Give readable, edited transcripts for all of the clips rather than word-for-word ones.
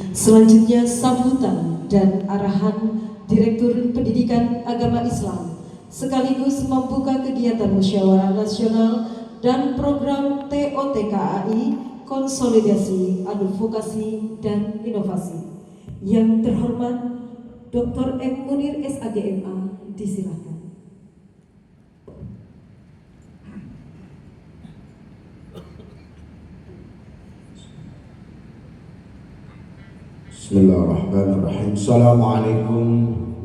Selanjutnya sambutan dan arahan Direktur Pendidikan Agama Islam sekaligus membuka kegiatan musyawarah nasional dan program TOTKAI Konsolidasi Advokasi dan Inovasi. Yang terhormat Dr. M. Munir SAGMA, disilakan. Bismillahirrahmanirrahim. Assalamualaikum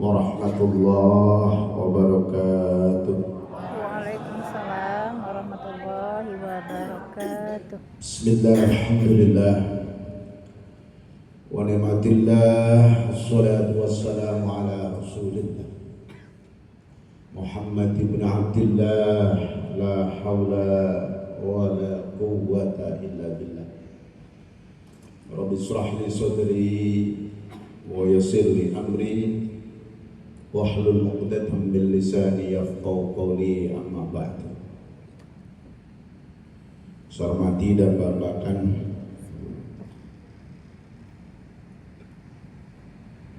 warahmatullahi wabarakatuh. Waalaikumsalam warahmatullahi wabarakatuh. Bismillahirrahmanirrahim. Wa ni'matillah, wassalatu wassalamu ala rasulillah Muhammad ibn Abdillah, la hawla wa la quwwata illa billah. Rabbi shrah li sadri wa yassir li amri wahlul 'uqdatam min lisani yafqahu qawli, amma ba'd. Saya hormati dan banggakan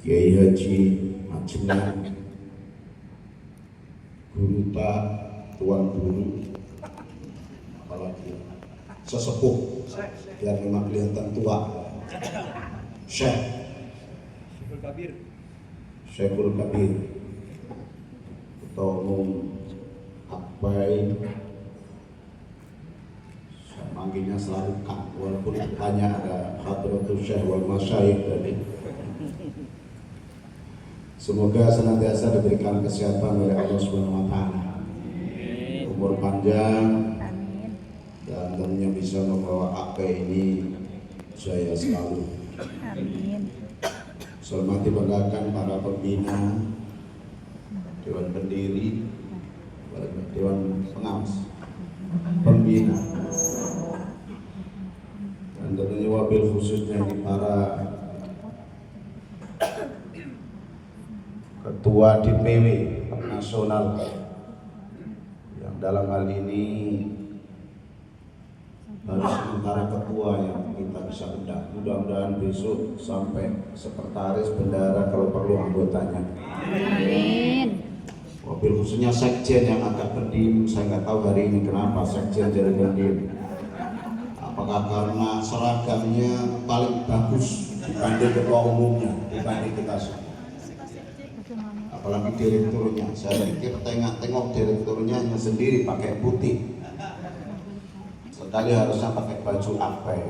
Kiai Haji Majengan, Guru Tak, Tuan Guru, apalagi sesepuh biar memang kelihatan tua, Syekhul Kabir, Ketua Umum Akbai. Saya manggilnya selalu Kak, walaupun depannya ada Hadratul Syekh wal Masyayikh tadi. Semoga senantiasa diberikan kesehatan oleh Allah Subhanahu wa taala, umur panjang, dan tentunya bisa membawa Akbai ini jaya selalu. Amin. Saya hormati banggakan para pembina, Dewan Pendiri, Dewan Pengawas, Pembina, dan tentunya wabil khususnya di para Ketua DPW Nasional yang dalam hal ini baru sementara ketua yang kita bisa undang. Mudah-mudahan besok sampai sekretaris, bendara, kalau perlu anggotanya. Amin. Mobil khususnya sekjen yang agak pendiam. Saya nggak tahu hari ini kenapa sekjen jadi pendiam. Apakah karena seragamnya paling bagus dibanding ketua umumnya, dibanding kita semua. Apalagi direkturnya, saya pikir tengok direkturnya hanya sendiri pakai putih. Sekali harusnya pakai baju Akbai.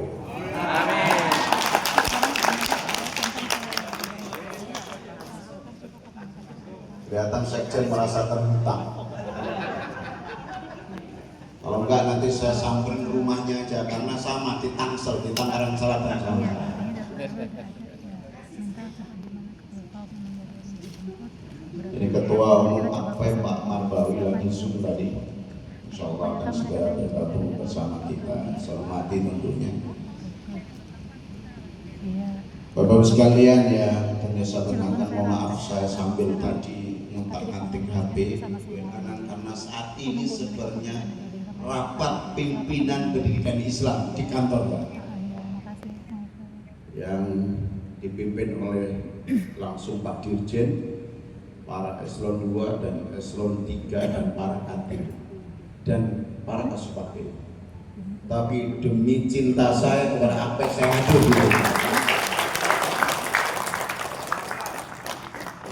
Amin. Kelihatan sekjen merasa terhutang. Kalau enggak nanti saya samperin rumahnya aja, karena sama di Tangsel, di Tangerang Selatan sama. Ini Ketua Umum Akbai Pak Marbawi lagi Zoom tadi. Insya Allah akan segera bergabung bersama kita. Saya hormati tentunya Bapak-Bapak sekalian ya, ternyata saya tenangkan, mohon maaf saya sambil tadi ngontak-ngantik HP karena saat ini sebenarnya rapat pimpinan pendidikan Islam di kantor Pak, yang dipimpin oleh langsung Pak Dirjen, para eselon 2 dan eselon 3 dan para kadin dan para kasubagil. Tapi demi cinta saya kepada Akbai, saya hadir dulu.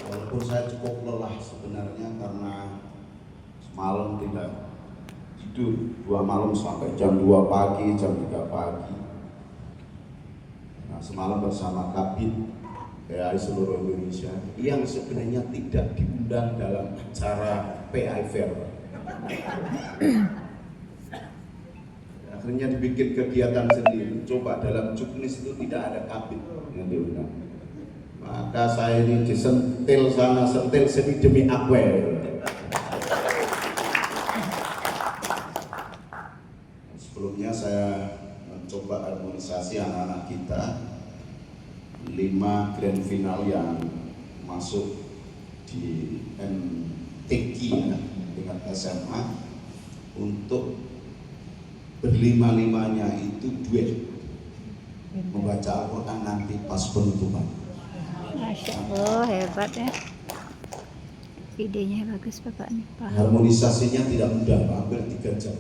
Walaupun saya cukup lelah sebenarnya karena semalam tidak tidur, 2 malam sampai jam 2 pagi, jam 3 pagi. Nah, semalam bersama Kabin PAI seluruh Indonesia yang sebenarnya tidak diundang dalam acara PAI Fair. Akhirnya dibikin kegiatan sendiri. Coba dalam juknis itu tidak ada Kabin yang diundang. Maka saya ini disentil sana sentil sini demi Akbai. Sebelumnya saya mencoba harmonisasi anak-anak kita, 5 grand final yang masuk di MTQ ya, tingkat SMA, untuk berlima-limanya itu duet membaca Al-Quran nanti pas penutupan. Masya Allah, hebat ya. Idenya bagus Bapak nih, paham. Harmonisasinya tidak mudah, hampir 3 jam.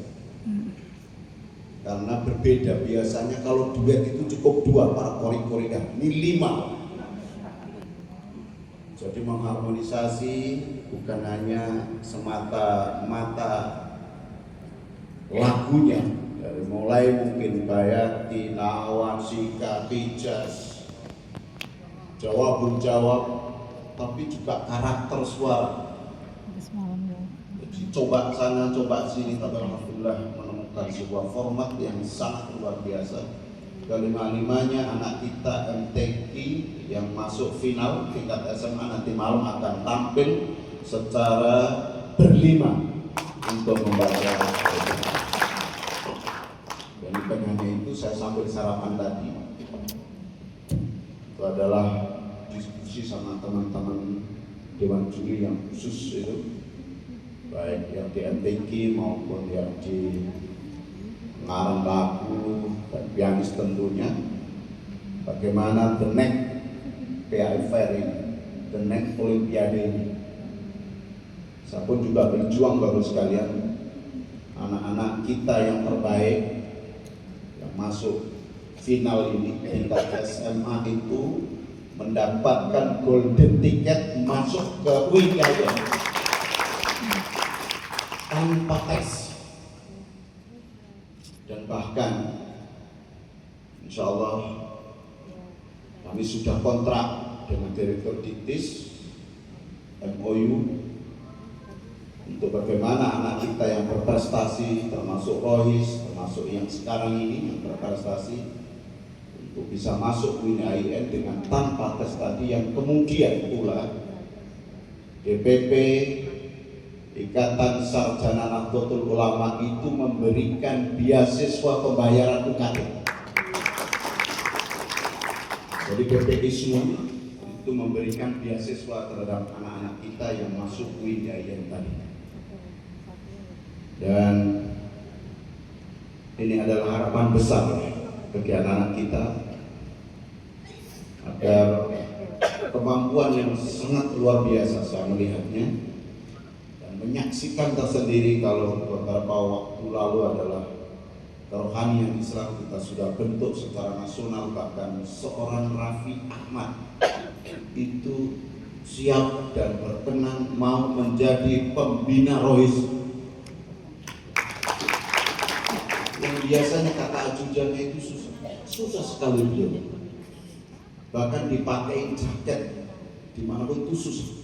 Karena berbeda, biasanya kalau duet itu cukup 2 para kori-korikan, ini 5. Jadi mengharmonisasi bukan hanya semata-mata lagunya, dari mulai mungkin Bayati, Nawan, Sika, Hijaz, jawab, tapi juga karakter suara. Jadi coba sana, coba sini, tapi alhamdulillah menemukan sebuah format yang sangat luar biasa. Kelima-limanya anak kita MTQ yang masuk final tingkat SMA nanti malam akan tampil secara berlima untuk membaca. Dan bukan hanya itu, saya sambil sarapan tadi itu adalah diskusi sama teman-teman Dewan Juri yang khusus itu, baik yang di MTQ maupun yang di pengarang lagu dan pianis tentunya, bagaimana the next PAFR ini, the next Olimpiade ini. Saya pun juga berjuang baru sekalian, anak-anak kita yang terbaik yang masuk final ini tingkat SMA itu mendapatkan golden ticket masuk ke Widaya tanpa tes. Dan bahkan insya Allah kami sudah kontrak dengan Direktur Diktis MOU untuk bagaimana anak kita yang berprestasi, termasuk Rohis, termasuk yang sekarang ini yang berprestasi, untuk bisa masuk WIN dengan tanpa tes tadi, yang kemudian pula DPP Ikatan Sarjana Nahdlatul Ulama itu memberikan beasiswa pembayaran UKT. Jadi PPI semua itu memberikan beasiswa terhadap anak-anak kita yang masuk WIN tadi. Dan ini adalah harapan besar bagi anak-anak kita agar kemampuan yang sangat luar biasa saya melihatnya. Menyaksikan tersendiri kalau beberapa waktu lalu adalah kerohanian Islam kita sudah bentuk secara nasional, bahkan seorang Raffi Ahmad itu siap dan berkenan mau menjadi pembina Rohis. Yang biasanya kata ajudannya itu susah sekali beliau, bahkan dipakai jaket dimanapun itu susah.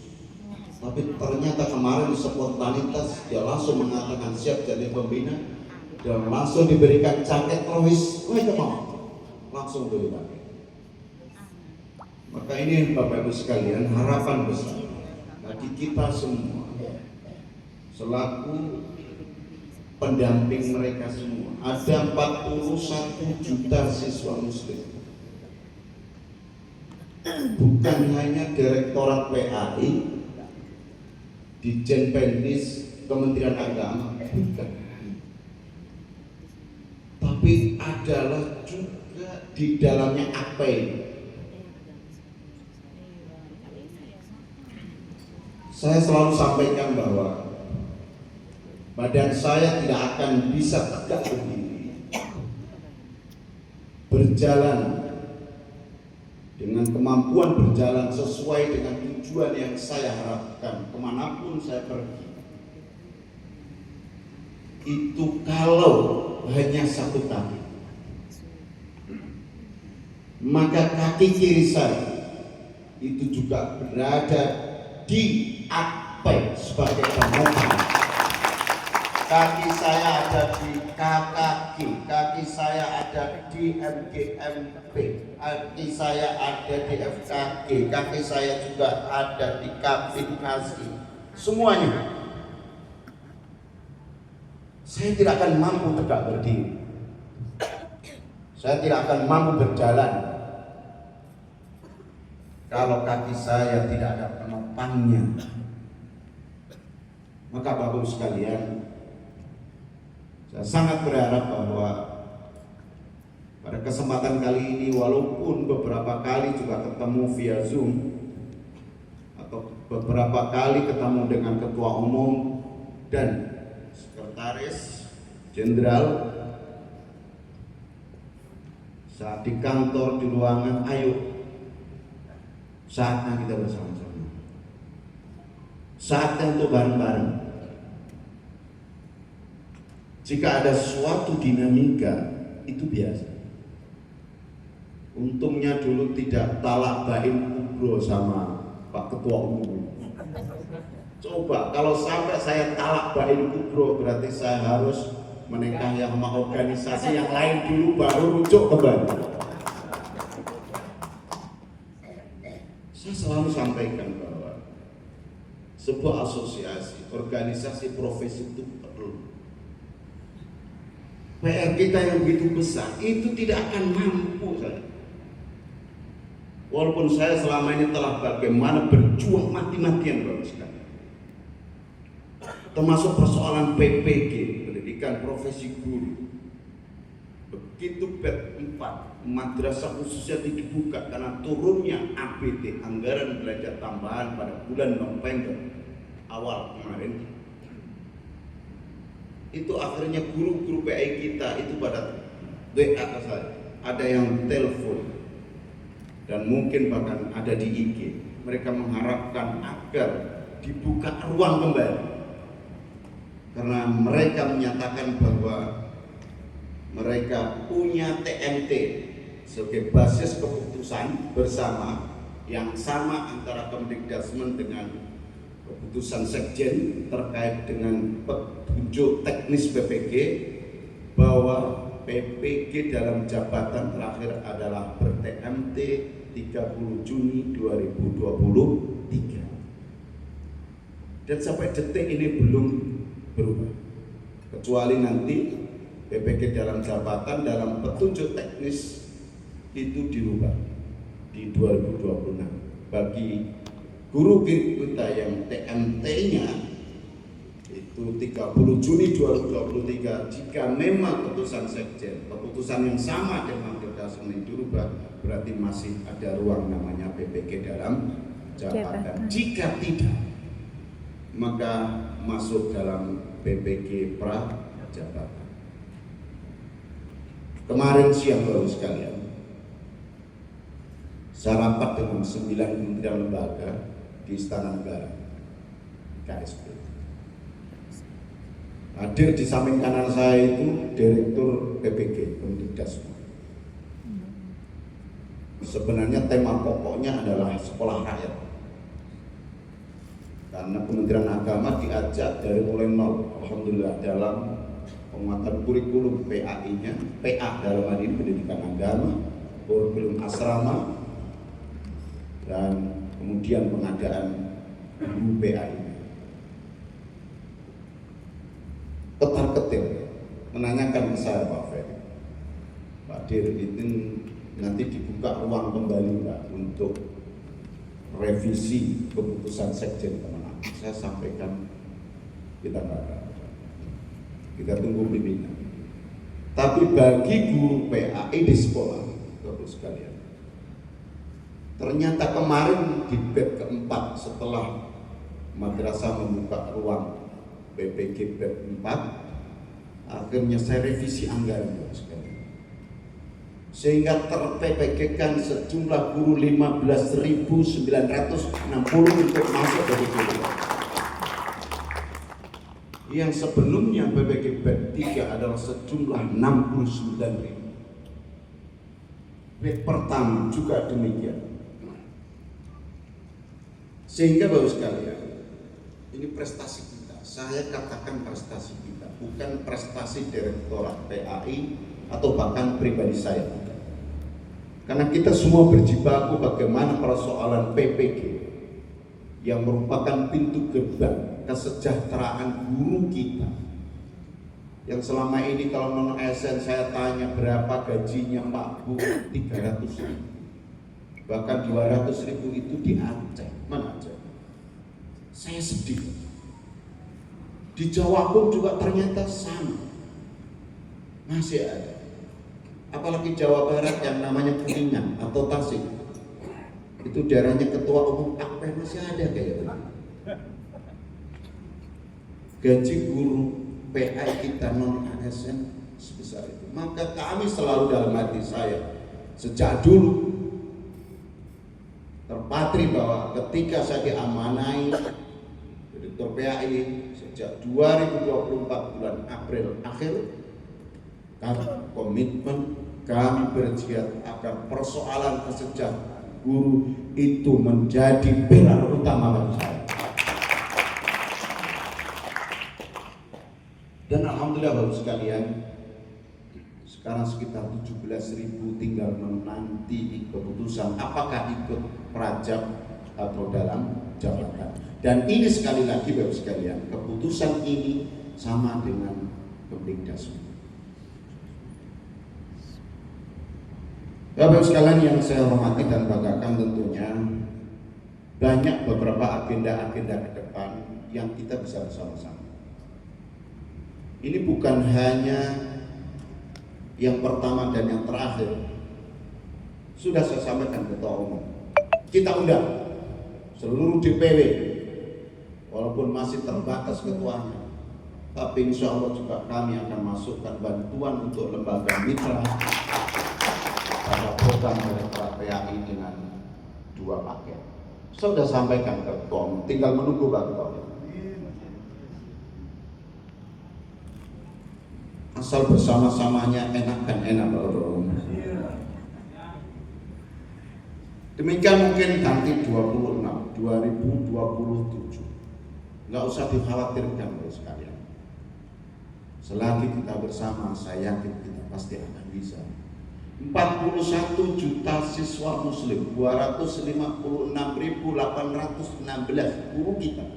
Tapi ternyata kemarin spontanitas dia langsung mengatakan siap jadi pembina dan langsung diberikan jaket Rohis. Mereka mau langsung berikan. Maka ini Bapak Ibu sekalian harapan besar bagi kita semua selaku pendamping mereka semua. Ada 41 juta siswa muslim, bukan hanya Direktorat PAI, Ditjen Pendidik Kementerian Agama, bukan, tapi adalah juga di dalamnya APEI. Saya selalu sampaikan bahwa badan saya tidak akan bisa tegak berdiri, berjalan dengan kemampuan berjalan sesuai dengan tujuan yang saya harapkan kemanapun saya pergi, itu kalau hanya satu kaki, maka kaki kiri saya itu juga berada di APEI sebagai pemohon. Kaki saya ada di KKG, kaki saya ada di MGMP, kaki saya ada di FKG, kaki saya juga ada di Kabinasi. Semuanya. Saya tidak akan mampu tegak berdiri. Saya tidak akan mampu berjalan kalau kaki saya tidak ada penopangnya. Maka Bapak Ibu sekalian, saya sangat berharap bahwa Pada kesempatan kali ini, walaupun beberapa kali juga ketemu via Zoom atau beberapa kali ketemu dengan ketua umum dan sekretaris jenderal, saat di kantor, di ruangan, ayo saatnya kita bersama-sama, saatnya untuk bareng-bareng. Jika ada suatu dinamika, itu biasa. Untungnya dulu tidak talak bain kubro sama Pak Ketua Umum. Coba kalau sampai saya talak bain kubro, berarti saya harus menikahi sama organisasi yang lain dulu baru rujuk kembali. Saya selalu sampaikan bahwa sebuah asosiasi, organisasi profesi itu perlu. PR kita yang begitu besar itu tidak akan mampu saya. Walaupun saya selama ini telah bagaimana berjuang mati-matian Bapak sekalian, termasuk persoalan PPG, pendidikan profesi guru. Begitu PET 4 madrasah khususnya dibuka karena turunnya APT, anggaran belanja tambahan pada bulan November awal kemarin, itu akhirnya guru-guru PAI kita itu pada WA ke saya, ada yang telepon dan mungkin bahkan ada di IG. Mereka mengharapkan agar dibuka ruang kembali karena mereka menyatakan bahwa mereka punya TMT sebagai basis keputusan bersama yang sama antara Kemdikbudrismen dengan keputusan Sekjen terkait dengan petunjuk teknis PPG, bahwa PPG dalam jabatan terakhir adalah ber-TMT 30 Juni 2023 dan sampai detik ini belum berubah, kecuali nanti PPG dalam jabatan dalam petunjuk teknis itu dirubah di 2026 bagi guru kita yang TMT-nya itu 30 Juni 2023. Jika memang keputusan Sekjen, keputusan yang sama dengan Kemdikbudrismen dirubah, berarti masih ada ruang namanya PPG dalam jabatan. Jika tidak, maka masuk dalam PPG pra-jabatan. Kemarin siang Bapak sekalian, saya rapat dengan 9 kementerian lembaga di Istana Negara, KSP. Hadir di samping kanan saya itu Direktur PPG Kemdikbudrismen. Sebenarnya tema pokoknya adalah sekolah rakyat, karena Kementerian Agama diajak dari mulai nol, alhamdulillah, dalam penguatan kurikulum PAI-nya, PA dalam hal ini pendidikan agama, kurikulum asrama, dan kemudian pengadaan guru PAI. Ketar-ketir menanyakan ke saya, Pak Ferry, Pak Dir, itu nanti dibuka ruang kembali Pak untuk revisi keputusan Sekjen kemana? Saya sampaikan kita nggak ada. Kita tunggu pimpinan. Tapi bagi guru PAI di sekolah, Bapak sekalian, ternyata kemarin di bab keempat setelah madrasah membuka ruang PPG bab 4, akhirnya saya revisi anggaran Bapak sekalian, sehingga ter-PPG-kan sejumlah guru 15.960 untuk masuk dari guru. Yang sebelumnya PPG bab 3 adalah sejumlah 69.000. Bab pertama juga demikian. Sehingga Bapak sekalian, ini prestasi kita. Saya katakan prestasi kita, bukan prestasi Direktorat PAI atau bahkan pribadi saya. Karena kita semua berjibaku bagaimana persoalan PPG yang merupakan pintu gerbang kesejahteraan guru kita, yang selama ini kalau non ASN saya tanya berapa gajinya Pak Bu, 300.000, bahkan 200.000 itu di Aceh. Mana Aceh? Saya sedih. Di Jawa pun juga ternyata sama, masih ada. apalagi Jawa Barat yang namanya Kuningan atau Tasik. Itu daerahnya ketua umum AKP masih ada kayak gitu. Gaji guru PI kita non ASN sebesar itu. Maka kami selalu dalam hati saya sejak dulu terpatri bahwa ketika saya diamanai Direktur PAI sejak 2024 bulan April akhir, kami komitmen, kami berjihad agar persoalan kesejahteraan guru itu menjadi pilar utama bagi saya. Dan alhamdulillah Bapak sekalian, sekarang sekitar 17.000 tinggal menanti keputusan apakah ikut prajab atau dalam jabatan. Dan ini sekali lagi Bapak sekalian, keputusan ini sama dengan Kemdikdasmen. Bapak sekalian yang saya hormati dan banggakan, tentunya banyak beberapa agenda-agenda ke depan yang kita bisa bersama-sama. Ini bukan hanya yang pertama dan yang terakhir. Sudah saya sampaikan Ketua Umum, kita undang seluruh DPW, walaupun masih terbatas ketuanya, tapi insya Allah juga kami akan masukkan bantuan untuk lembaga mitra pada program PAI dengan 2 paket. Saya sudah sampaikan ke Ketua Umum, tinggal menunggu Pak Ketua Umum. Asal bersama-samanya enak kan enak Pak Ketua Umum. Demikian mungkin nanti 2027. Nggak usah dikhawatirkan Bapak sekalian. Selagi kita bersama, saya yakin kita pasti akan bisa. 41 juta siswa muslim, 256.816 guru kita.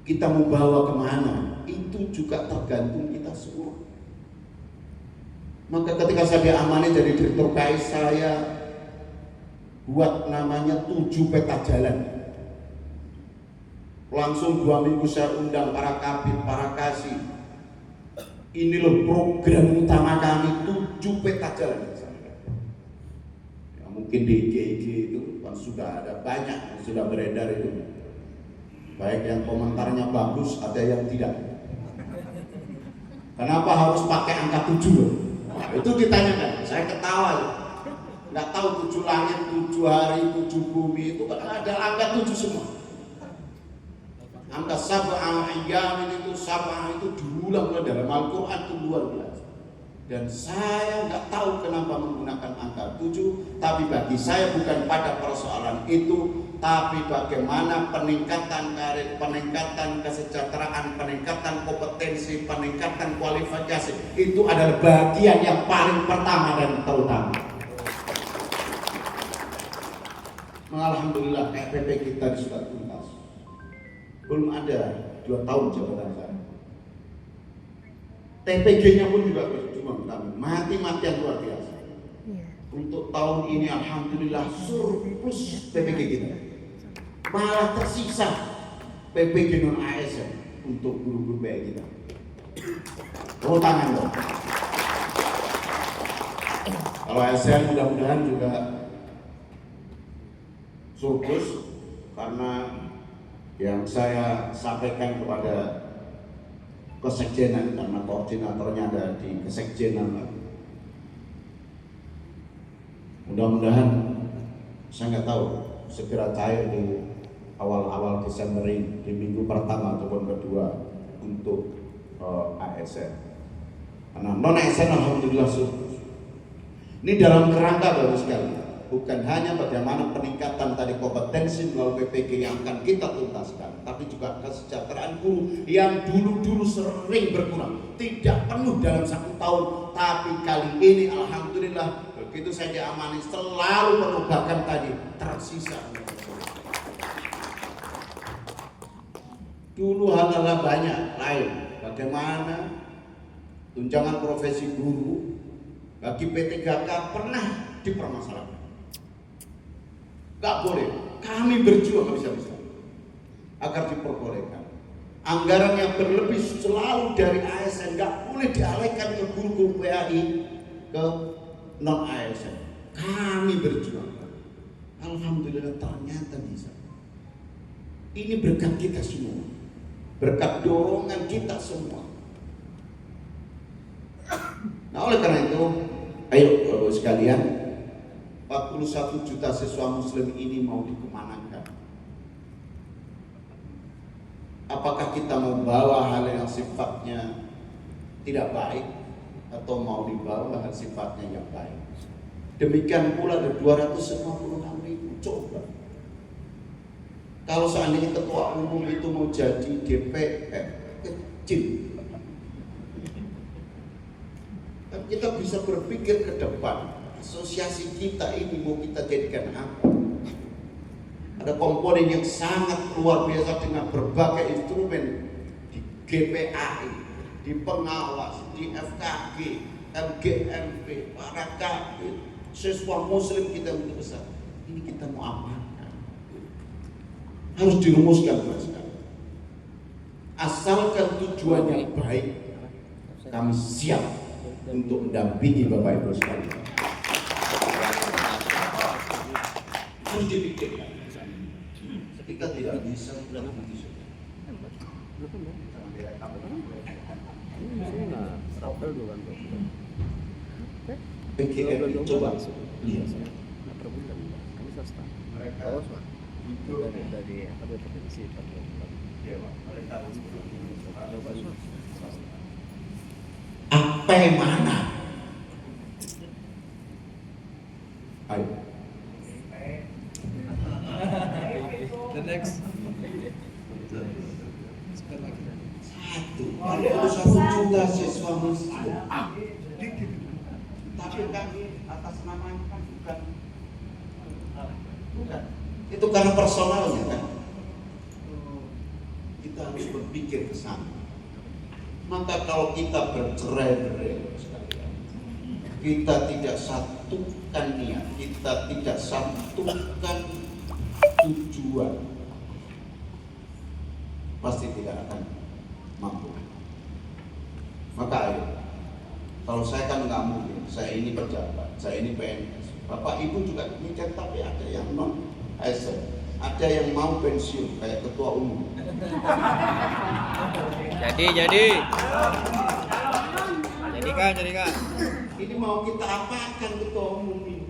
Kita mau bawa kemana? Itu juga tergantung kita semua. Maka ketika saya diamani jadi Direktur PAI, saya buat namanya 7 peta jalan. Langsung 2 minggu saya undang para kabit, para kasih. Ini loh program utama kami, 7 peta jalan. Ya, mungkin di IG itu kan sudah ada banyak yang sudah beredar itu. Baik yang komentarnya bagus, ada yang tidak. Kenapa harus pakai angka 7? Nah, itu ditanyakan, saya ketawa. Nggak tahu 7 langit, 7 hari, 7 bumi, itu kan ada angka 7 semua. Angka sab'ah ayyamin itu, sab'ah itu diulang dalam Al-Quran, itu luar biasa. Dan saya nggak tahu kenapa menggunakan angka 7, tapi bagi saya bukan pada persoalan itu, tapi bagaimana peningkatan karir, peningkatan kesejahteraan, peningkatan kompetensi, peningkatan kualifikasi, itu adalah bagian yang paling pertama dan terutama. Alhamdulillah PPP kita sudah tuntas. Belum ada 2 tahun jabatan saya. TPG-nya pun juga berjuang kami, mati-matian luar biasa. Untuk tahun ini alhamdulillah surplus PPG kita. Malah tersisa PPG non ASN untuk guru-guru PAI kita. Oh tangan dong. Kalau ASN mudah-mudahan juga surplus, karena yang saya sampaikan kepada kesekjenan, karena koordinatornya ada di kesekjenan. Mudah-mudahan, saya nggak tahu, segera cair di awal-awal Desember ini, di minggu pertama ataupun kedua untuk ASN. Karena non ASN alhamdulillah surplus. Ini dalam kerangka bagus sekali. Bukan hanya bagaimana peningkatan tadi kompetensi melalui PPG yang akan kita tuntaskan, tapi juga kesejahteraan guru yang dulu-dulu sering berkurang, tidak penuh dalam 1 tahun, tapi kali ini alhamdulillah begitu saya diamani selalu penuh, bahkan tadi tersisa. Dulu hal-hal banyak lain, bagaimana tunjangan profesi guru bagi P3K pernah dipermasalahkan. Gak boleh, kami berjuang bisa-bisa agar diperbolehkan. Anggaran yang berlebih selalu dari ASN gak boleh dialihkan ke guru-guru PAI ke non ASN. Kami berjuang. Alhamdulillah ternyata bisa. Ini berkat kita semua, berkat dorongan kita semua. Nah oleh karena itu, ayo Bapak sekalian, 41 juta siswa muslim ini mau dikemanakan? Apakah kita mau bawa hal yang sifatnya tidak baik atau mau dibawa hal sifatnya yang baik? Demikian pula ada 256.000. Coba kalau seandainya ketua umum itu mau jadi DPR kecil, kita bisa berpikir ke depan. Asosiasi kita ini mau kita jadikan apa? Ada komponen yang sangat luar biasa dengan berbagai instrumen di GPAI, di pengawas, di FKG, MGMP, para kabin, siswa muslim kita untuk besar. Ini kita mau apakan? Harus dirumuskan Mas. Asalkan tujuannya baik, kami siap untuk mendampingi Bapak Ibu sekalian. Harus dipikirkan. Kita tidak bisa begitu. PGR coba lihat. Mereka itu dari provinsi apa yang mana? Ayo. The next. Satu juta siswa muslim. Tapi kan atas namanya kan bukan. Itu karena personalnya kan. Kita harus berpikir ke sana. Maka kalau kita bercerai-berai, kita tidak satukan niat, kita tidak satukan tujuan, pasti tidak akan mampu. Maka ayo, kalau saya kan nggak mungkin, saya ini pejabat, saya ini PNS, Bapak Ibu juga mikir, tapi ada yang non ASN, ada yang mau pensiun kayak ketua umum. Jadikan. Ini mau kita apakan ketua umum ini?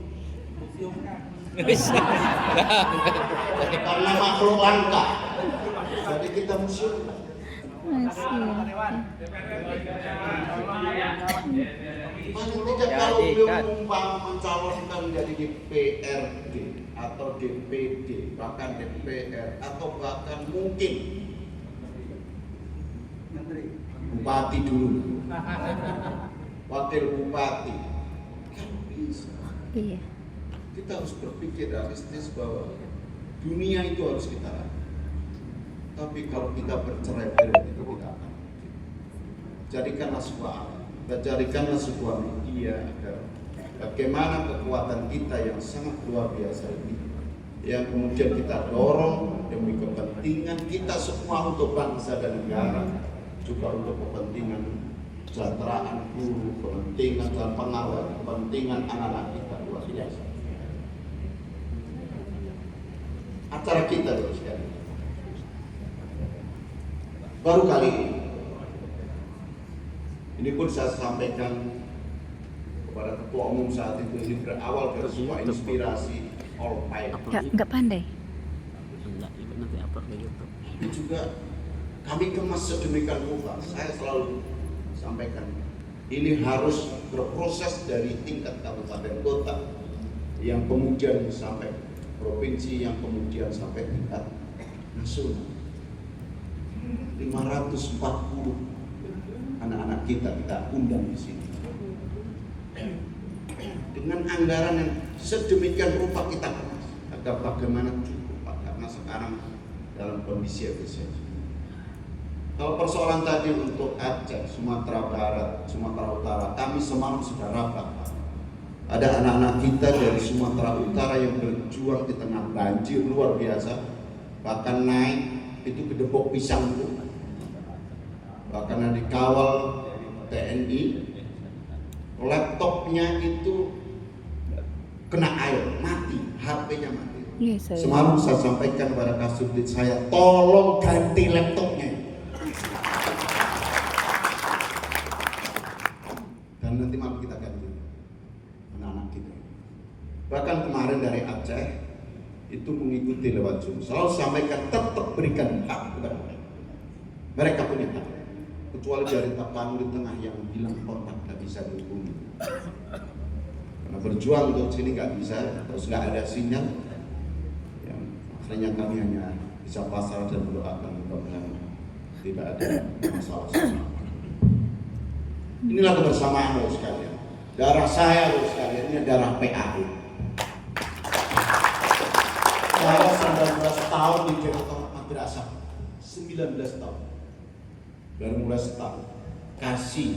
Karena makhluk langka, jadi kita museum. Paling tidak kalau beliau mencalonkan jadi DPRD atau DPD, bahkan DPR, atau bahkan mungkin bupati dulu, wakil bupati, kan bisa. Iya. Kita harus berpikir realistis bahwa dunia itu harus kita lakukan. Tapi kalau kita bercerai-berai itu tidak akan. Jadikanlah sebuah alat, jadikanlah sebuah media agar bagaimana kekuatan kita yang sangat luar biasa ini, yang kemudian kita dorong demi kepentingan kita semua untuk bangsa dan negara, juga untuk kepentingan kesejahteraan guru, kepentingan dan pengawal, kepentingan anak-anak kita luar biasa. Acara kita loh sekali. Baru kali ini pun saya sampaikan kepada ketua umum saat itu, ini berawal dari sebuah inspirasi all time. Nggak pandai. Ini juga kami kemas sedemikian rupa. Saya selalu sampaikan ini harus berproses dari tingkat kabupaten kota, yang kemudian sampai provinsi, yang kemudian sampai tingkat nasional. 540 anak-anak kita undang di sini. Dengan anggaran yang sedemikian rupa kita kemas, agar bagaimana cukup, Pak, karena sekarang dalam kondisi efisiensi. Kalau persoalan tadi untuk Aceh, Sumatera Barat, Sumatera Utara, kami semalam sudah rapat. Ada anak-anak kita dari Sumatera Utara yang berjuang di tengah banjir luar biasa, bahkan naik itu ke Depok Pisang itu, bahkan dikawal TNI laptopnya itu kena air, mati, HP-nya mati. Iya, saya. Semalam saya sampaikan kepada Kasubdit saya, tolong ganti laptopnya. Dan nanti malam kita ganti anak-anak kita. Bahkan kemarin dari Aceh itu mengikuti lewat Zoom. Selalu sampaikan tetap berikan hak kepada mereka. Mereka punya hak. Kecuali dari Tapanuli Tengah yang bilang kontak nggak bisa dihubungi. Karena berjuang untuk sini nggak bisa, terus nggak ada sinyal. Yang akhirnya kami hanya bisa pasrah dan mendoakan mudah-mudahan tidak ada masalah. Inilah kebersamaan Bapak sekalian. Darah saya Bapak sekalian, ini darah PAU. Saya 19 tahun di Jakarta Madrasah, 19 tahun. Baru mulai setahun. Kasih